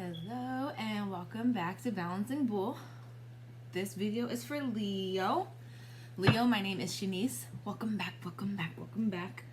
Hello and welcome back to Balancing Bull. This video is for Leo. Leo, my name is Shaneyce. Welcome back, welcome back, welcome back.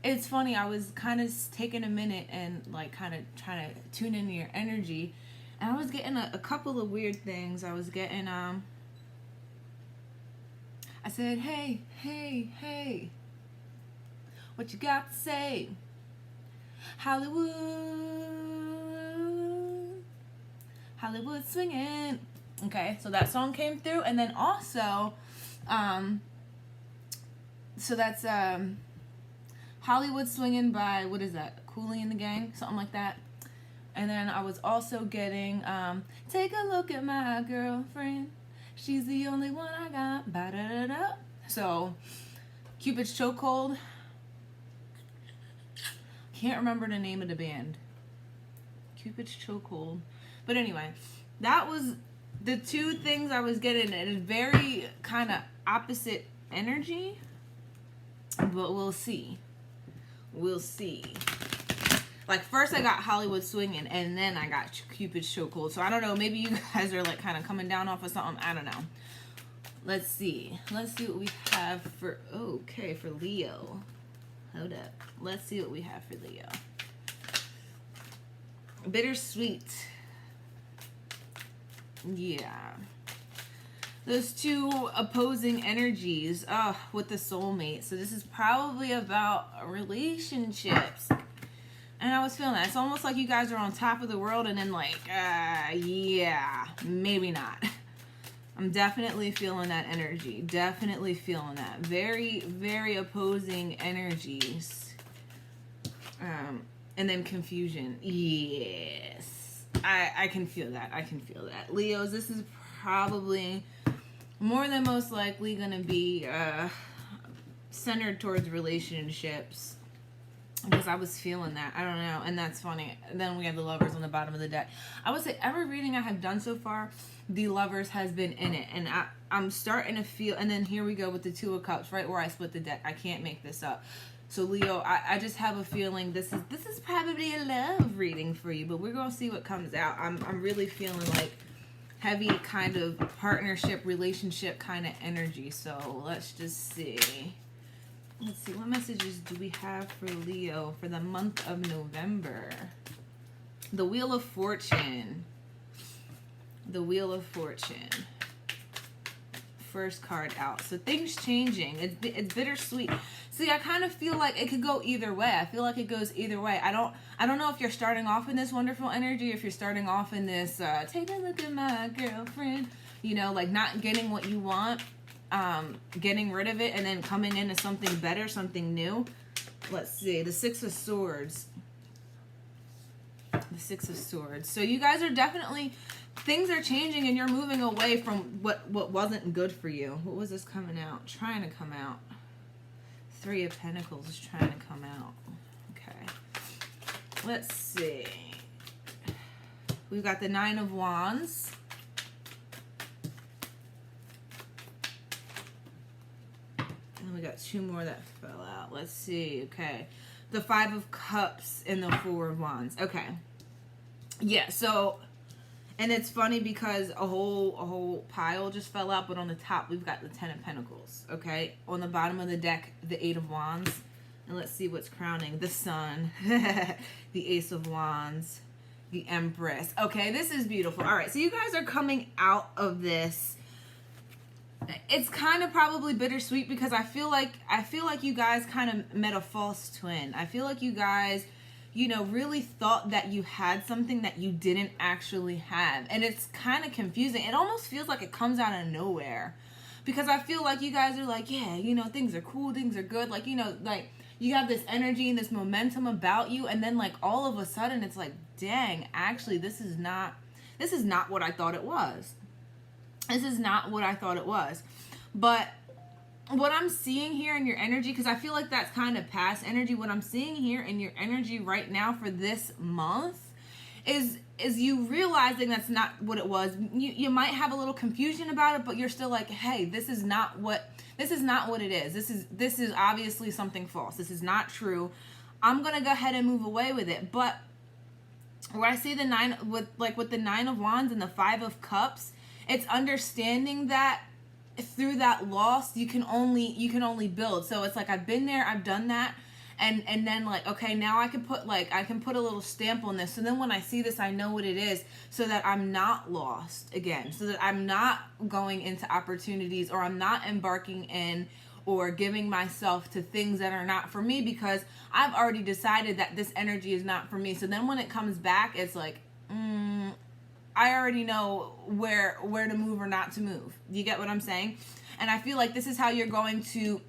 It's funny, I was kind of taking a minute and like kind of trying to tune into your energy, and I was getting a couple of weird things. I was getting I said, hey, hey, hey, what you got to say? Hollywood swinging. Okay, so that song came through, and then also, so that's Hollywood Swinging by, what is that, Cooley and the Gang, something like that. And then I was also getting take a look at my girlfriend, she's the only one I got, ba-da-da-da. So Cupid's Chokehold. Can't remember the name of the band. Cupid's Chokehold. But anyway, that was the two things I was getting. It is very kind of opposite energy, but we'll see. We'll see. Like, first I got Hollywood Swinging, and then I got Cupid's Chokehold. So I don't know, maybe you guys are like kind of coming down off of something. I don't know. Let's see. Let's see what we have for, okay, for Leo. Hold up. Let's see what we have for Leo. Bittersweet. Yeah. Those two opposing energies with the soulmate. So this is probably about relationships. And I was feeling that. It's almost like you guys are on top of the world and then like, yeah, maybe not. I'm definitely feeling that energy. Definitely feeling that. Very, very opposing energies. And then confusion. Yes. I can feel that. I can feel that. Leos, this is probably more than most likely going to be centered towards relationships. Because I was feeling that. I don't know. And that's funny. And then we have the Lovers on the bottom of the deck. I would say every reading I have done so far, the Lovers has been in it. And I'm starting to feel... And then here we go with the Two of Cups, right where I split the deck. I can't make this up. So Leo, I just have a feeling this is probably a love reading for you. But we're going to see what comes out. I'm really feeling like heavy kind of partnership, relationship kind of energy. So let's just see. Let's see, what messages do we have for Leo for the month of November? The Wheel of Fortune. The Wheel of Fortune. First card out. So things changing. It's bittersweet. See, I kind of feel like it could go either way. I feel like it goes either way. I don't know if you're starting off in this wonderful energy, if you're starting off in this, take a look at my girlfriend. You know, like not getting what you want. Getting rid of it and then coming into something better, something new. Let's see, the Six of Swords. The Six of Swords. So you guys are definitely, things are changing and you're moving away from what wasn't good for you. What was this coming out? Trying to come out. Three of Pentacles is trying to come out. Okay. Let's see. We've got the Nine of Wands. We got two more that fell out. Let's see. Okay. The Five of Cups and the Four of Wands. Okay. Yeah, so, and it's funny because a whole pile just fell out, but on the top we've got the Ten of Pentacles. Okay. On the bottom of the deck, the Eight of Wands. And let's see what's crowning. The Sun. The Ace of Wands. The Empress. Okay, this is beautiful. All right, so you guys are coming out of this. It's kind of probably bittersweet because I feel like you guys kind of met a false twin. I feel like you guys, you know, really thought that you had something that you didn't actually have. And it's kind of confusing. It almost feels like it comes out of nowhere. Because I feel like you guys are like, yeah, you know, things are cool, things are good. Like, you know, like you have this energy and this momentum about you. And then like all of a sudden it's like, dang, actually this is not what I thought it was. This is not what I thought it was. But what I'm seeing here in your energy, because I feel like that's kind of past energy, what I'm seeing here in your energy right now for this month is you realizing that's not what it was. You might have a little confusion about it, but you're still like, hey, this is not what it is. This is obviously something false. This is not true. I'm going to go ahead and move away with it. But where I see the nine with the Nine of Wands and the Five of Cups, it's understanding that through that loss you can only build. So it's like, I've been there, I've done that, and then like, okay, now I can put a little stamp on this, so then when I see this I know what it is, so that I'm not lost again, so that I'm not going into opportunities, or I'm not embarking in or giving myself to things that are not for me, because I've already decided that this energy is not for me. So then when it comes back, it's like, I already know where to move or not to move. You get what I'm saying? And I feel like this is how you're going to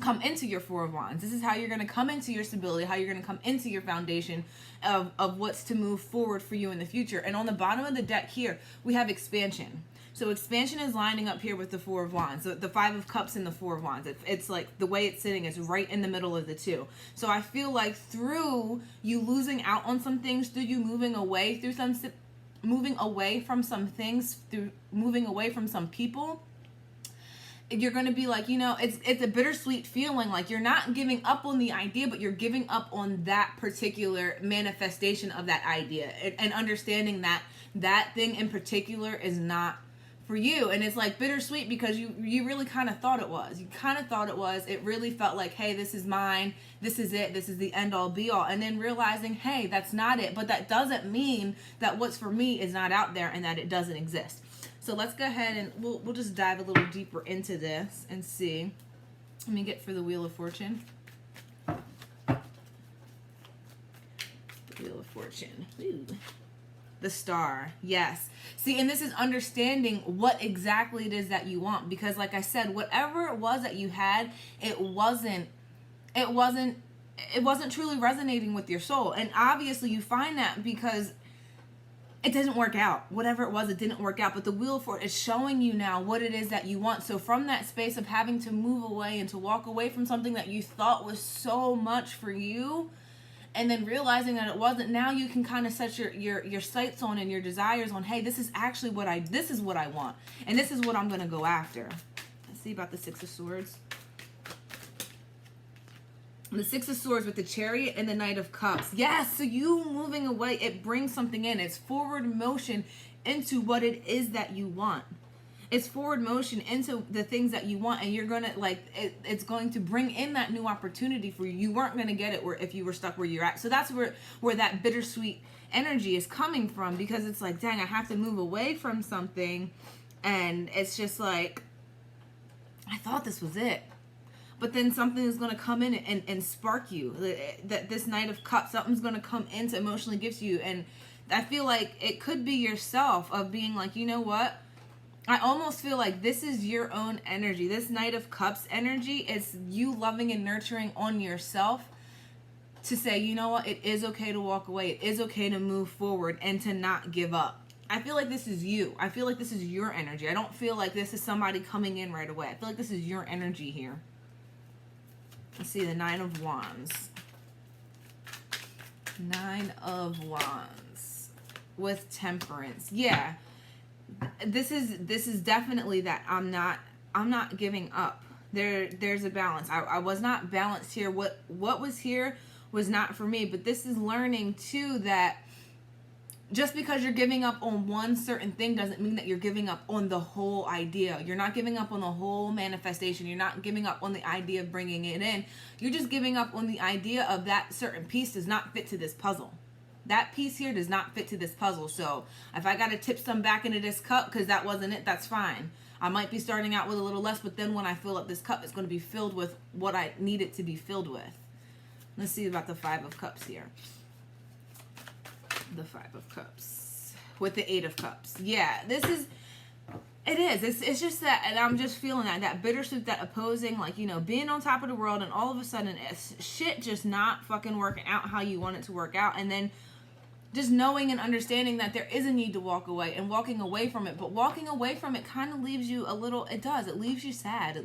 come into your Four of Wands. This is how you're going to come into your stability, how you're going to come into your foundation of what's to move forward for you in the future. And on the bottom of the deck here, we have expansion. So expansion is lining up here with the Four of Wands, the Five of Cups and the Four of Wands. It's like the way it's sitting is right in the middle of the two. So I feel like through you losing out on some things, through you moving away from some things, through moving away from some people, you're going to be like, it's a bittersweet feeling. Like, you're not giving up on the idea, but you're giving up on that particular manifestation of that idea, and understanding that that thing in particular is not for you. And it's like bittersweet because you really kind of thought it was. It really felt like, hey, this is mine. This is it. This is the end all be all. And then realizing, hey, that's not it. But that doesn't mean that what's for me is not out there and that it doesn't exist. So let's go ahead and we'll just dive a little deeper into this and see. Let me get for the Wheel of Fortune. Wheel of Fortune. Ooh. The Star. Yes. See, and this is understanding what exactly it is that you want, because like I said, whatever it was that you had, it wasn't truly resonating with your soul. And obviously you find that because it doesn't work out. Whatever it was, it didn't work out. But the Wheel of Fortune is showing you now what it is that you want. So from that space of having to move away and to walk away from something that you thought was so much for you, and then realizing that it wasn't, now you can kind of set your sights on and your desires on, hey, this is actually what I want. And this is what I'm going to go after. Let's see about the Six of Swords. The Six of Swords with the Chariot and the Knight of Cups. Yes, so you moving away, it brings something in. It's forward motion into what it is that you want. It's forward motion into the things that you want, and you're gonna it's going to bring in that new opportunity for you. You weren't gonna get it if you were stuck where you're at. So that's where that bittersweet energy is coming from, because it's like, dang, I have to move away from something, and it's just like, I thought this was it, but then something is gonna come in and spark you. That this Knight of Cups, something's gonna come in to emotionally gift you, and I feel like it could be yourself of being like, you know what? I almost feel like this is your own energy. This Knight of Cups energy is you loving and nurturing on yourself to say, you know what, it is okay to walk away. It is okay to move forward and to not give up. I feel like this is you. I feel like this is your energy. I don't feel like this is somebody coming in right away. I feel like this is your energy here. Let's see, the Nine of Wands. Nine of Wands with Temperance. Yeah. This is definitely that I'm not giving up. There's a balance. I was not balanced here. What was here was not for me. But this is learning too that just because you're giving up on one certain thing doesn't mean that you're giving up on the whole idea. You're not giving up on the whole manifestation. You're not giving up on the idea of bringing it in. You're just giving up on the idea of that certain piece does not fit to this puzzle. That piece here does not fit to this puzzle. So if I got to tip some back into this cup because that wasn't it, that's fine. I might be starting out with a little less, but then when I fill up this cup, it's going to be filled with what I need it to be filled with. Let's see about the Five of Cups here. The Five of Cups with the Eight of Cups. Yeah, it is. It's just that, and I'm just feeling that bittersweet, that opposing, like, being on top of the world, and all of a sudden it's shit just not fucking working out how you want it to work out, and then just knowing and understanding that there is a need to walk away and walking away from it. But walking away from it kind of leaves you a little, it leaves you sad.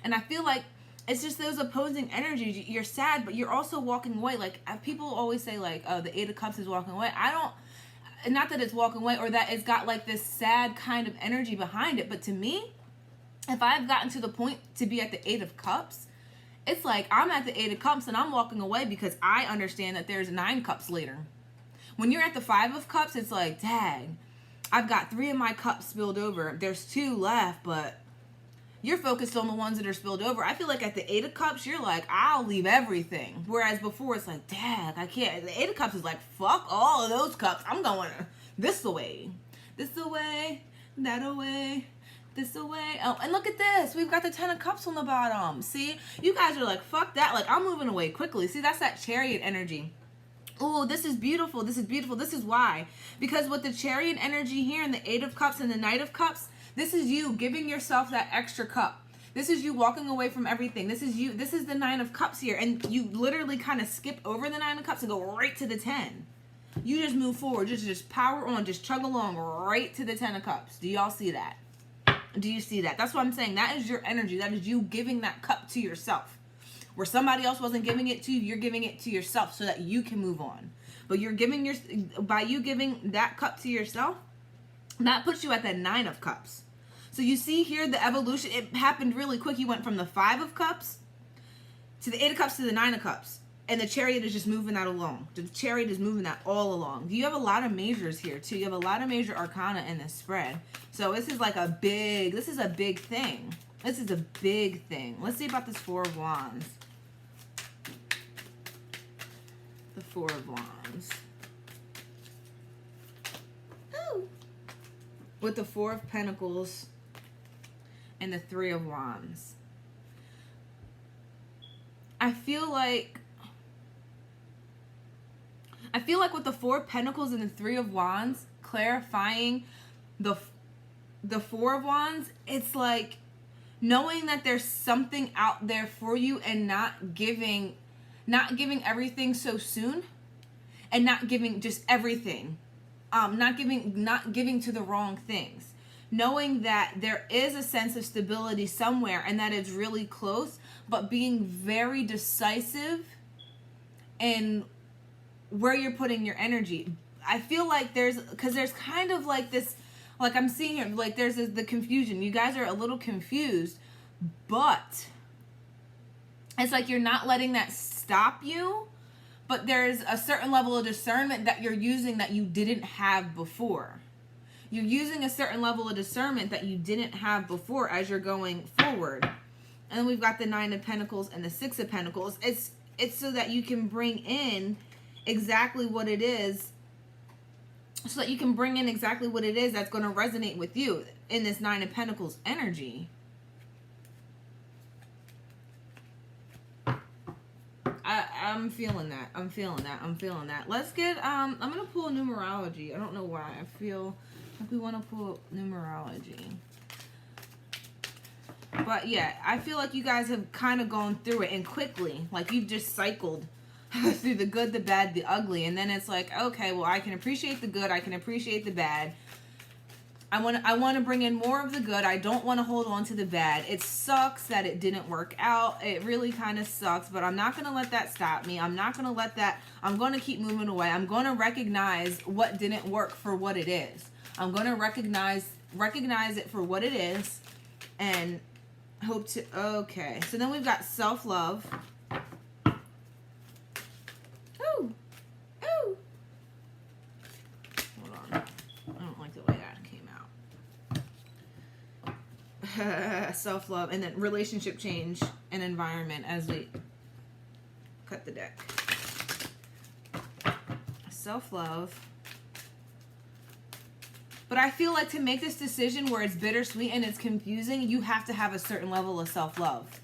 And I feel like it's just those opposing energies. You're sad, but you're also walking away. Like, people always say, like, the Eight of Cups is walking away. Not that it's walking away or that it's got like this sad kind of energy behind it. But to me, if I've gotten to the point to be at the Eight of Cups, it's like I'm at the Eight of Cups and I'm walking away because I understand that there's 9 cups later. When you're at the 5 of Cups, it's like, dang, I've got 3 of my cups spilled over. There's 2 left, but you're focused on the ones that are spilled over. I feel like at the 8 of Cups, you're like, I'll leave everything. Whereas before, it's like, dang, I can't. The 8 of Cups is like, fuck all of those cups. I'm going this away. This away, that away, this away. Oh, and look at this. We've got the 10 of Cups on the bottom. See? You guys are like, fuck that. Like, I'm moving away quickly. See, that's that Chariot energy. Oh, this is beautiful. This is beautiful. This is why. Because with the Chariot energy here and the 8 of Cups and the Knight of Cups, this is you giving yourself that extra cup. This is you walking away from everything. This is you. This is the 9 of Cups here. And you literally kind of skip over the 9 of Cups and go right to the 10. You just move forward. Just power on. Just chug along right to the 10 of Cups. Do y'all see that? Do you see that? That's what I'm saying. That is your energy. That is you giving that cup to yourself. Where somebody else wasn't giving it to you, you're giving it to yourself so that you can move on. But you're giving by you giving that cup to yourself, that puts you at that 9 of Cups. So you see here the evolution, it happened really quick. You went from the 5 of Cups to the 8 of Cups to the 9 of Cups. And the Chariot is just moving that along. The Chariot is moving that all along. You have a lot of majors here too. You have a lot of major arcana in this spread. So this is like this is a big thing. This is a big thing. Let's see about this 4 of Wands. The 4 of Wands. Ooh. With the 4 of Pentacles and the 3 of Wands. I feel like with the 4 of Pentacles and the 3 of Wands, clarifying the 4 of Wands, it's like knowing that there's something out there for you and not giving everything so soon, and not giving just everything, not giving to the wrong things, knowing that there is a sense of stability somewhere and that it's really close, but being very decisive in where you're putting your energy. I feel like there's kind of like this, like I'm seeing here, like there's the confusion. You guys are a little confused, but it's like you're not letting that stop you, but there's a certain level of discernment that you're using that you didn't have before. You're using a certain level of discernment that you didn't have before as you're going forward. And then we've got the 9 of Pentacles and the 6 of Pentacles. It's so that you can bring in exactly what it is, so that you can bring in exactly what it is that's going to resonate with you in this 9 of Pentacles energy. I'm feeling that. I'm feeling that. I'm feeling that. Let's get, I'm going to pull numerology. I don't know why. I feel like we want to pull numerology. But yeah, I feel like you guys have kind of gone through it, and quickly, like you've just cycled through the good, the bad, the ugly. And then it's like, okay, well, I can appreciate the good. I can appreciate the bad. I want to bring in more of the good. I don't want to hold on to the bad. It sucks that it didn't work out. It really kind of sucks, but I'm not going to let that stop me. I'm not going to let that, I'm going to keep moving away. I'm going to recognize what didn't work for what it is. I'm going to recognize it for what it is, and hope to, okay. So then we've got self-love. Ooh. Ooh. Hold on. I don't like the way that came out. Self-love, and then relationship change and environment as we cut the deck. Self-love. But I feel like to make this decision where it's bittersweet and it's confusing, you have to have a certain level of self-love.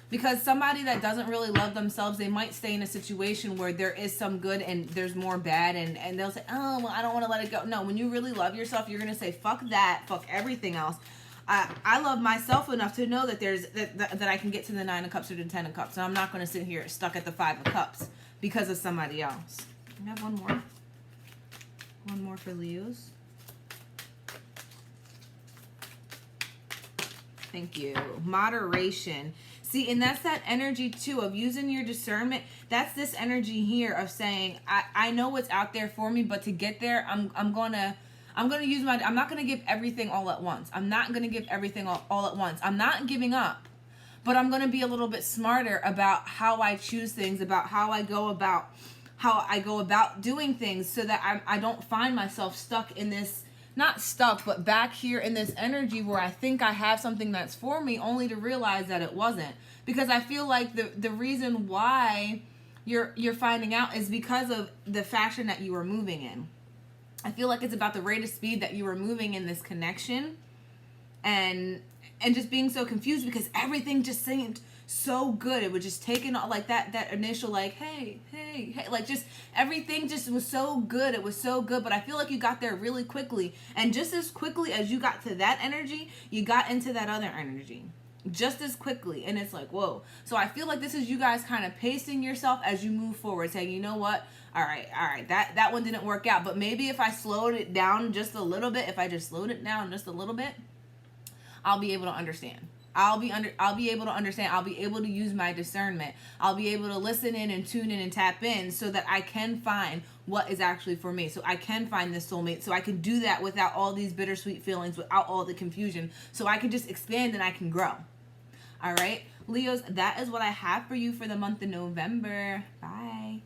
Because somebody that doesn't really love themselves, they might stay in a situation where there is some good and there's more bad, and they'll say, oh, well, I don't want to let it go. No, when you really love yourself, you're going to say, fuck that, fuck everything else. I love myself enough to know that there's that I can get to the 9 of Cups or the 10 of Cups, and I'm not going to sit here stuck at the 5 of Cups because of somebody else. I have one more. One more for Leos. Thank you. Moderation. See, and that's that energy too of using your discernment. That's this energy here of saying, I know what's out there for me, but to get there, I'm gonna use I'm not gonna give everything all at once. I'm not gonna give everything all at once. I'm not giving up, but I'm gonna be a little bit smarter about how I choose things, about how I go about how I go about doing things so that I don't find myself stuck in this, not stuck, but back here in this energy where I think I have something that's for me only to realize that it wasn't. Because I feel like the reason why you're finding out is because of the fashion that you were moving in. I feel like it's about the rate of speed that you were moving in this connection, and just being so confused because everything just seemed so good. It was just taking like that initial like hey, like just everything just was so good. It was so good, but I feel like you got there really quickly, and just as quickly as you got to that energy, you got into that other energy. Just as quickly, and it's like, whoa. So I feel like this is you guys kind of pacing yourself as you move forward, saying, you know what, all right, that one didn't work out, but maybe if I slowed it down just a little bit, if I just slowed it down just a little bit, I'll be able to understand. I'll be able to understand. I'll be able to use my discernment. I'll be able to listen in and tune in and tap in so that I can find what is actually for me. So I can find this soulmate. So I can do that without all these bittersweet feelings, without all the confusion. So I can just expand and I can grow. All right, Leos, that is what I have for you for the month of November. Bye.